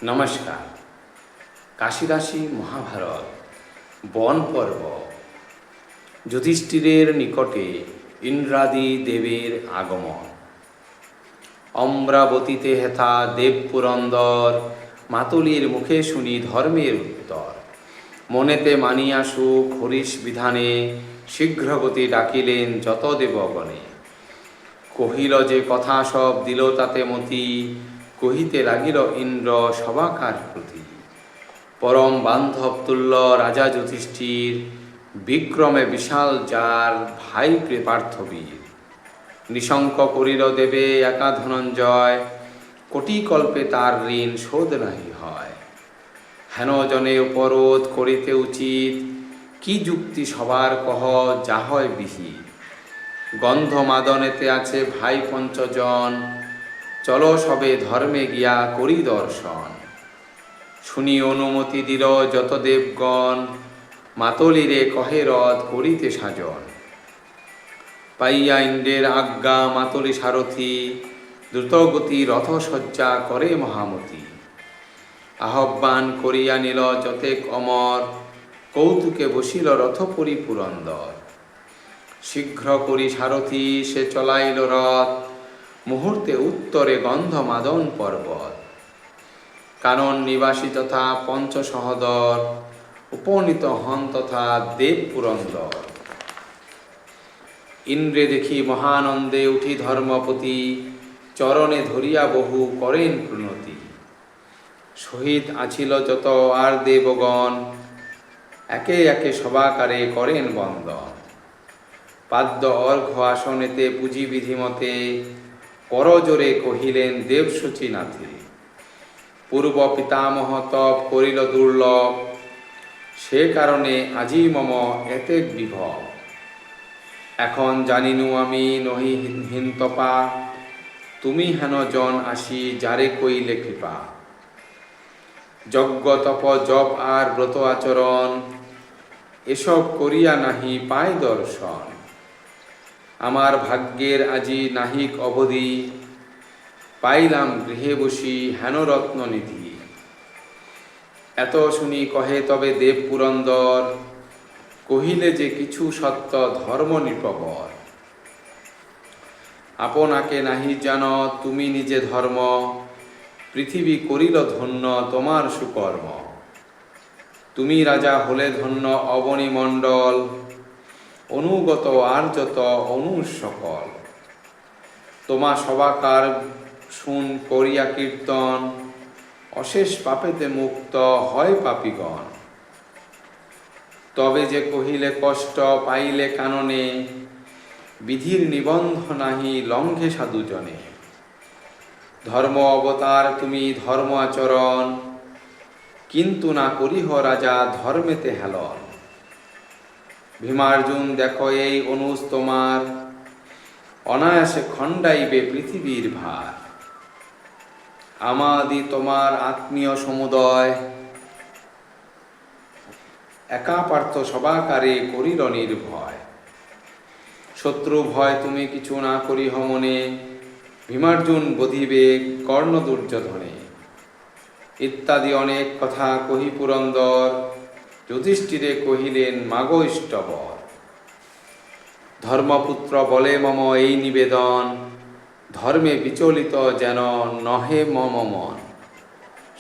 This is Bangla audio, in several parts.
নমস্কার। কাশীরাশি মহাভারত বন পর্ব। যুধিষ্ঠিরের নিকটে ইন্দ্রাদি দেবের আগমন। অম্রাবতীতে হেথা দেব পুরন্দর, মাতুলির মুখে শুনি ধর্মের উত্তর। মনেতে মানিয়া সুখ হরিশ বিধানে, শীঘ্রগতি ডাকিলেন যত দেবগণে। কহিল যে কথা সব দিল তাতে মতি, কহিতে লাগিল ইন্দ্র সবাকার প্রতি। পরম বান্ধব তুল্য রাজা যুধিষ্ঠির, বিক্রমে বিশাল যার ভাই পার্থবীর। নিশঙ্ক করিল দেবে একা ধনঞ্জয়, কোটি কল্পে তার ঋণ শোধ নাহি হয়। হেন জনে উপরোধ করিতে উচিত, কি যুক্তি সবার কহ যা হয় বিহিত। গন্ধ মাদনেতে আছে ভাই পঞ্চজন, চলো সবে ধর্মে গিয়া করি দর্শন। শুনি অনুমতি দিল যত দেবগণ, মাতলিরে কহে রথ করিতে সাজন। পাইয়া ইন্দ্রের আজ্ঞা মাতলি সারথি, দ্রুতগতি রথসজ্জা করে মহামতি। আহ্বান করিয়া নিল যতেক অমর, কৌতুকে বসিল রথপুরী পুরন্দর। শীঘ্র করি সারথি সে চলাইল রথ, মুহূর্তে উত্তরে গন্ধমাদন পর্বত। কানন নিবাসী তথা পঞ্চ সহদর, উপনীত হন তথা দেব পুরন্দর। ইন্দ্রে দেখি মহানন্দে উঠি ধর্মপতি, চরণে ধরিয়া বহু করেন প্রণতি। সহিত আছিল যত আর দেবগণ, একে একে সবাকারে করেন বন্দন। পাদ্য অর্ঘ্য আসনেতে পুঁজি বিধিমতে, করজোরে কহিলেন দেবশচীনাথে। পূর্ব পিতামহ তপ করিল দুর্লভ, সে কারণে আজি মম এতেক বিভব। এখন জানিনু আমি নহি হিন্তপা, তুমি হেন জন আসি যারে কইলে কৃপা। যজ্ঞ তপ জপ আর ব্রত আচরণ, এসব করিয়া নাহি পায় দর্শন। আমার ভাগ্যের আজি নাহিক অবধি, পাইলাম গৃহে বসি হেন রত্ননিধি। এত শুনি কহে তবে দেব পুরন্দর, কহিলে যে কিছু সত্য ধর্ম নির্ভর। আপনাকে নাহি জান তুমি নিজে ধর্ম, পৃথিবী করিল ধন্য তোমার সুকর্ম। তুমি রাজা হলে ধন্য অবনী মণ্ডল, অনুগত আর যত অনুষ সকল। তোমা সবাকার শুন করিয়া কীর্তন, অশেষ পাপেতে মুক্ত হয় পাপীগণ। তবে যে কহিলে কষ্ট পাইলে কাননে, বিধির নিবন্ধ নাহি লঙ্ঘে সাধুজনে। ধর্ম অবতার তুমি ধর্ম আচরণ, কিন্তু না করিহ রাজা ধর্মেতে হেলন। ভীমার্জুন দেখো এই অনুজ তোমার, অনায়াসে খণ্ডাইবে পৃথিবীর ভার। আমাদি তোমার আত্মীয় সমুদয়, একা পার্থ সবাকারে করিল নির্ভয়। শত্রু ভয় তুমি কিছু না করিহ মনে, ভীমার্জুন বধিবে কর্ণ দুর্যোধনে। ইত্যাদি অনেক কথা কহি পুরন্দর, যুধিষ্ঠিরে কহিলেন মাগো ইষ্টবর। ধর্মপুত্র বলে মম এই নিবেদন, ধর্মে বিচলিত যেন নহে মম মন।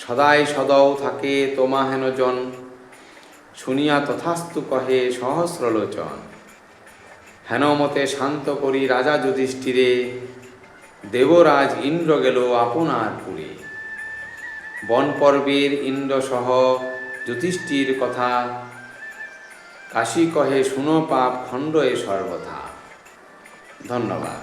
সদাই সদৌ থাকে তোমা হেন জন, শুনিয়া তথাস্তু কহে সহস্রলোচন। হেন মতে শান্ত করি রাজা যুধিষ্ঠিরে, দেবরাজ ইন্দ্র গেল আপনার পুরে। বন পর্বের ইন্দ্র সহ যুধিষ্ঠির কথা, কাশী কহে শুনো পাপ খণ্ড এ সর্বথা। ধন্যবাদ।